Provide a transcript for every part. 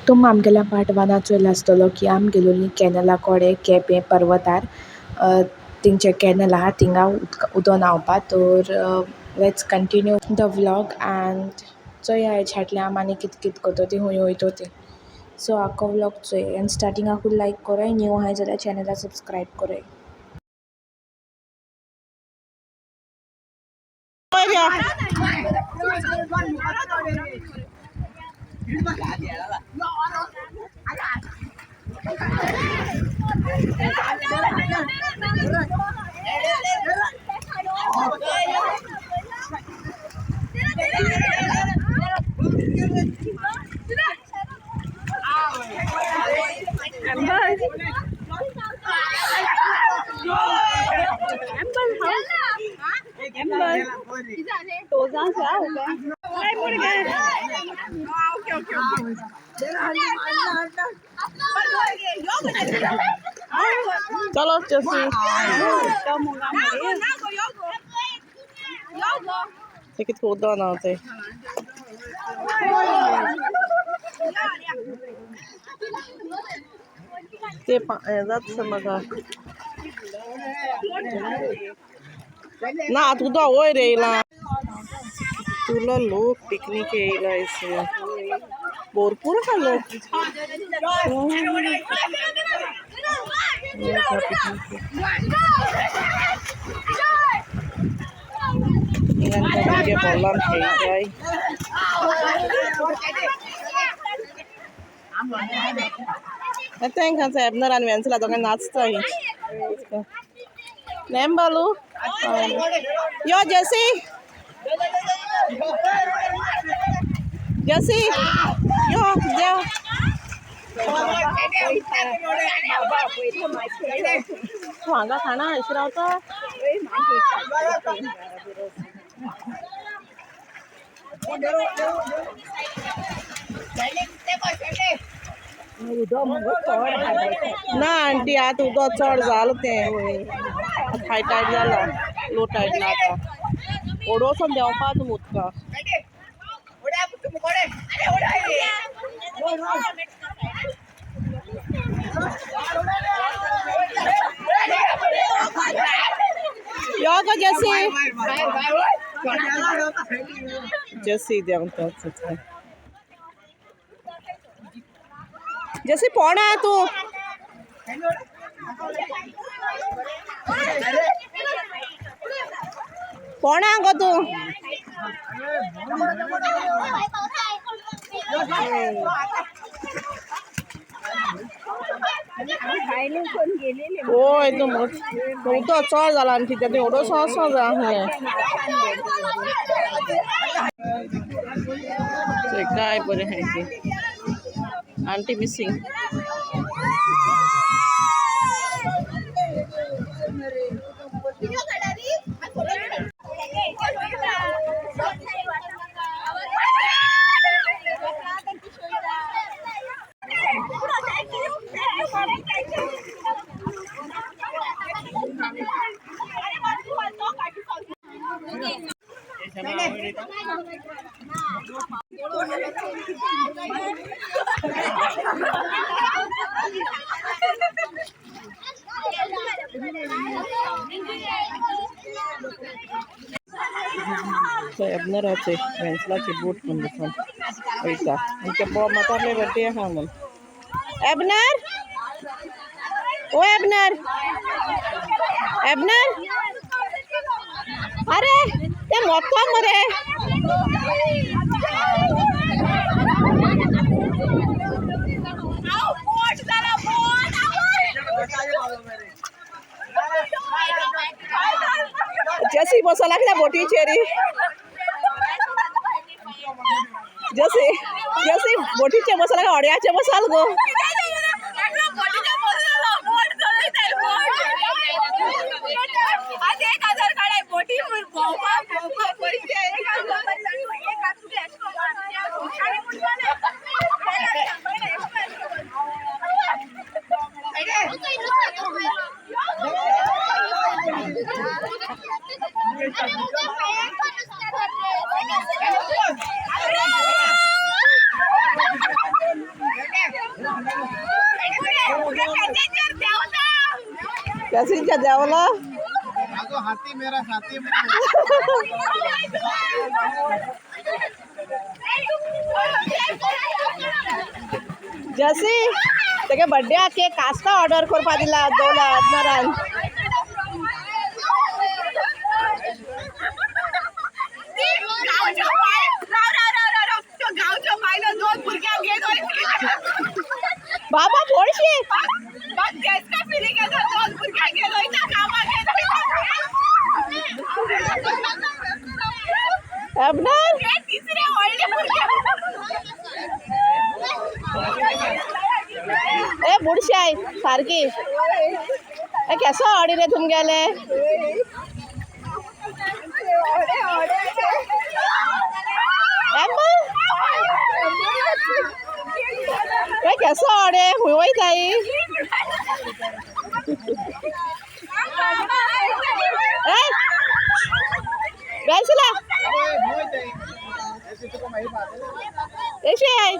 तुम आमगेल्या पार्ट वनाचो आसतलो की आम गेलोली कॅनला कोडे केपें पर्वतार तिंगचे कॅनल आहा तिंगा उदक न्हांवपा तर let's continue the vlog and चोय हेज फाटल्यान आम आनी कित कित करतो ती हूंय वयतो ती सो आख्खो व्लॉग चोय एंड स्टार्टिंगाकूच लायक कोराय न्यू आहाय जाल्यार चॅनला सब्सक्रायब कोराय. चलो जसी ते कित उदक न्हांवताय ते जाता म्हाका ना आत उदक वयर येयला तुला लोक पिकनीक येयला अशे भरपूर आसा लोक हिंगांच्या भुरगे बॉलान खेळटाय तांकां एबनर आनी वेन्सला दोगांय नाचताय नेम बालू यो जेसी जेसी यो देव हांगा खाना अशी रावता ना आंटी आत उदक चड जाल तें हाय टायड जाला लो टायड ना आतां ओडोसन देंवपा तुम उदका यो गो जेसी जेसी देंवता जेसी पोणा तू पोणा गो तू ओय तू उदक चड जाला आनी कितें तें ओडोसो वोसो जा काय बरें हाय ती आंटी मिसिंग एबनराचे वेन्सलाची बोट म्हण दिसून वयता आमचे बॉब मातारले बड्डे आहा म्हण एबनर ओ एबनर एबनर अरे ते मोको मरे जेसी बसला कित्या बोटीचेरी जेसी जेसी बोटीचे बसला का होड्याचे बसाल गो कैसी क्या देवला हाथी मेरा साथी जैसी तेगे बर्थडे केक कास्ता ऑर्डर करपा दिला 2 आदमारान बाबा पोळशी अबनर ए बुडशी आई सारकी ए केसो ऑडी रे तुम गेले ए केसो ऑडे हुई वयताई ए बेसला ऐसे आई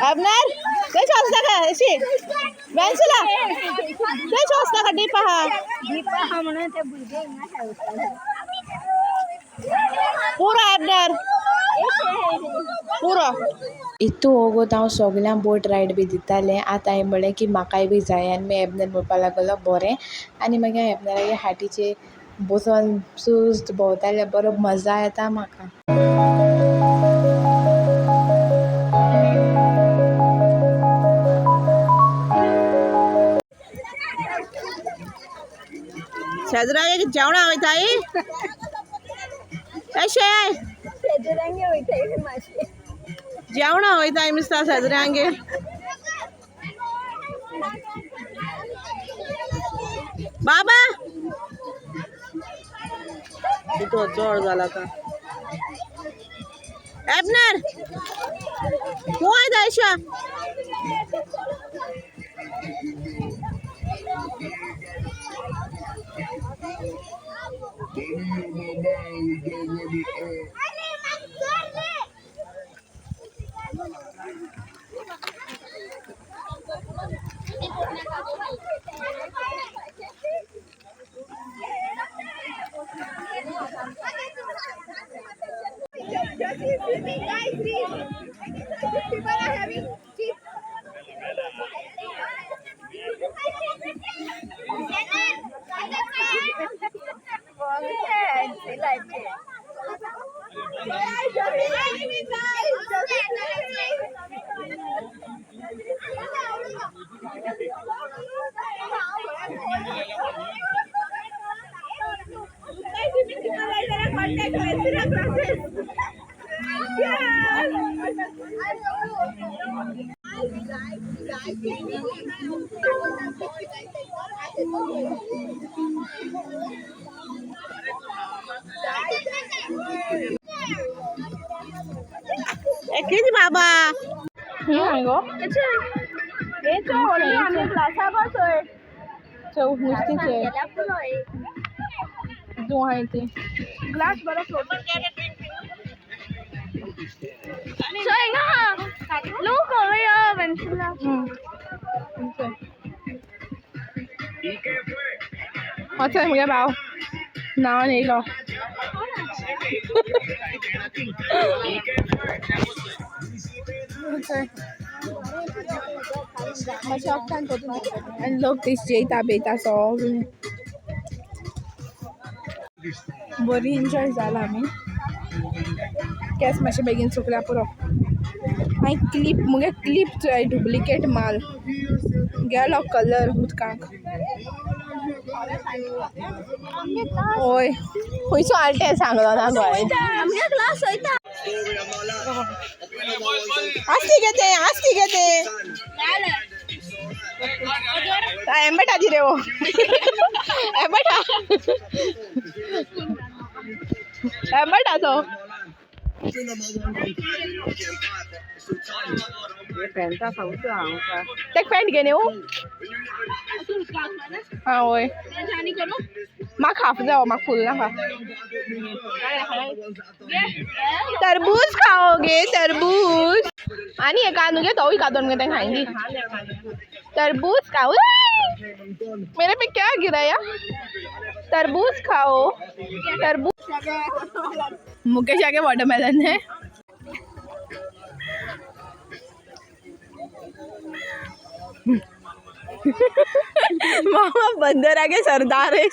अबनर ते चोस्ता का ऐसे बेंचला ते चोस्ता का दीपा हा म्हणून ते बुलगे पूरा अबनर पूरा इतू ओगोत हांव सगळ्यांक बोट रायड बी दितालें आतां हांवें म्हणलें की म्हाकाय बी जाय आनी मागीर एबनर म्हणपा लागलो बरें आनी मागीर हांव एबनरागे हाटीचेर बसून सुस्त भोंवतालें बरो मजा येता म्हाका शेजरागे जेवणा वयताय अशे जेवणा वयताय मिस्ता शेजऱ्यांगे बाबा तो चोड जाला का एबनर तूं वयता अशा किती बाबा गो नुस्तीचे जुवायचे ग्लास बरो लोक अच्छा मुगे भाव नाव नाही लो आणि लोक तीस जेता बेता सगळें बरी एन्जॉय जाला आमी केस मातशें बेगीन सुकल्या पुरो हांवें क्लिप मुगे क्लिप जाय डुप्लिकेट माल गेलो कलर उदकाक ओय खंयचो आल्टे सांगलो ना गोंय आस्ती घेते एम्बेटा जी रे वो एम्बेटा एम्बेटा तो टेक पैंट घेने वो हाँ वही माँ खाफ जाओ माँ फूल ना खा तरबूज खाओगे तरबूज आनी एक आनू के तो ही कादोन में तक खाएंगी तरबूज खाओ मेरे पे क्या गिरा यार तरबूज खाओ तरबूज मुकेश आगे वाटरमेलन है मामा बंदर आगे सरदार है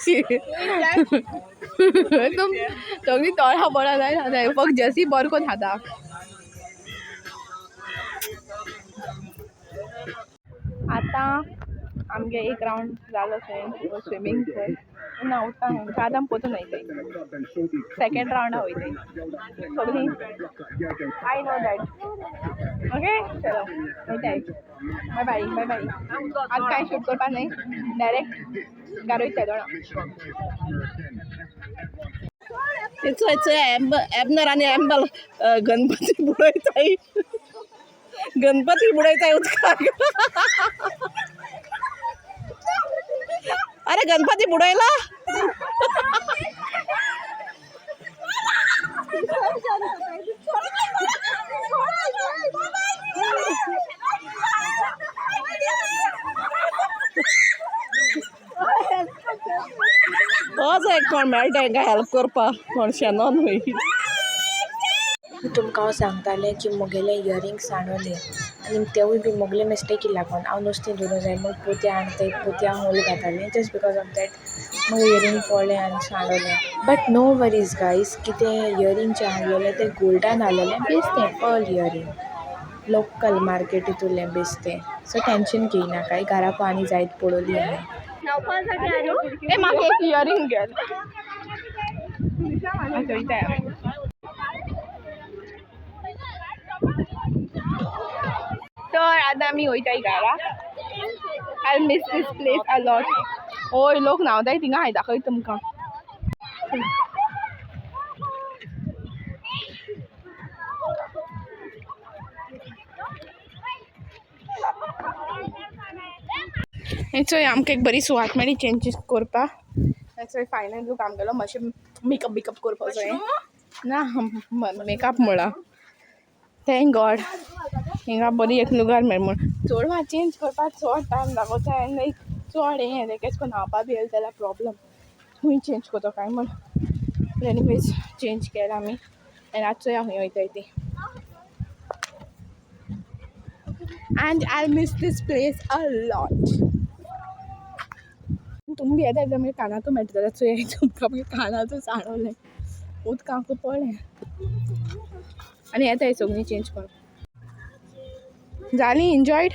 तुम तो भी तोड़ा बड़ा नहीं था पग जैसी बर को था आता आमगे एक राउंड झालो स्विमिंग नावता कादम पोतून वयताय सेकंड राउंड वयताय सगळीं आई नो दॅट ओके चलो वयताय बाय बाय बाय बाय आज काय शूट करपा नाही डायरेक्ट गारोयता दोना एबनर आनी एम्बल गणपती बुडयताय उदकाक अरे गणपती बुडयला एक कोण मेळटा हांकां हेल्प करपा कोण शेनोन हुंय तुमकां हांव सांगतालें की मुगेले इयरिंग्स सांडोले आनी तेवूय बी मुगले मिस्टेकी लागून हांव नुस्तें धरून जाय म्हूण पोत्या होल घातालें जस्ट बिकॉज ऑफ दॅट म्हजें इयरिंग पडलें आनी सांडोलें बट नो वरीज गायज कितें इयरिंग जें हाडलेलें तें गोल्डान हाडलेलें बेश्टें पर्ल इयरिंग लोकल मार्केटींतुलें बेश्टें सो टेंशन घेयनाकाय घरा पळय आनी जायत पडोली हांवें ए म्हाका एक इयरिंग घे तर आतां आमी वयताय घरा I miss this place a lot ओय लोक न्हांवताय थिंगा हांव दाखय तुमकां चोय आमकां एक बरी सुवात मेळ्ळी चेंजीस करपा चोय फायनल लूक आमगेलो मातशें मेकअप बिकअप करपा जाय ना मेकअप म्हणला थँक गॉड हिंगा बरी एक लुगार मेळ म्हूण चड वा चेंज करपाक चड टायम लागोता आनी लायक चड हें लायक एश कोन न्हांवपा बी येयलें जाल्यार प्रॉब्लम खूंय चेंज कोतो काय म्हूण एनीवेज चेंज केला आमी आनी आतां चोय हांव वयताय ती and I miss this place a lot तुमी बी येता जाल्यार कानातू मेळटा जाल्यार चोय तुमकां मागीर कानातू सांडोलें उदकांकू पडलें आनी येताय सगळीं चेंज कर जाली एन्जॉयड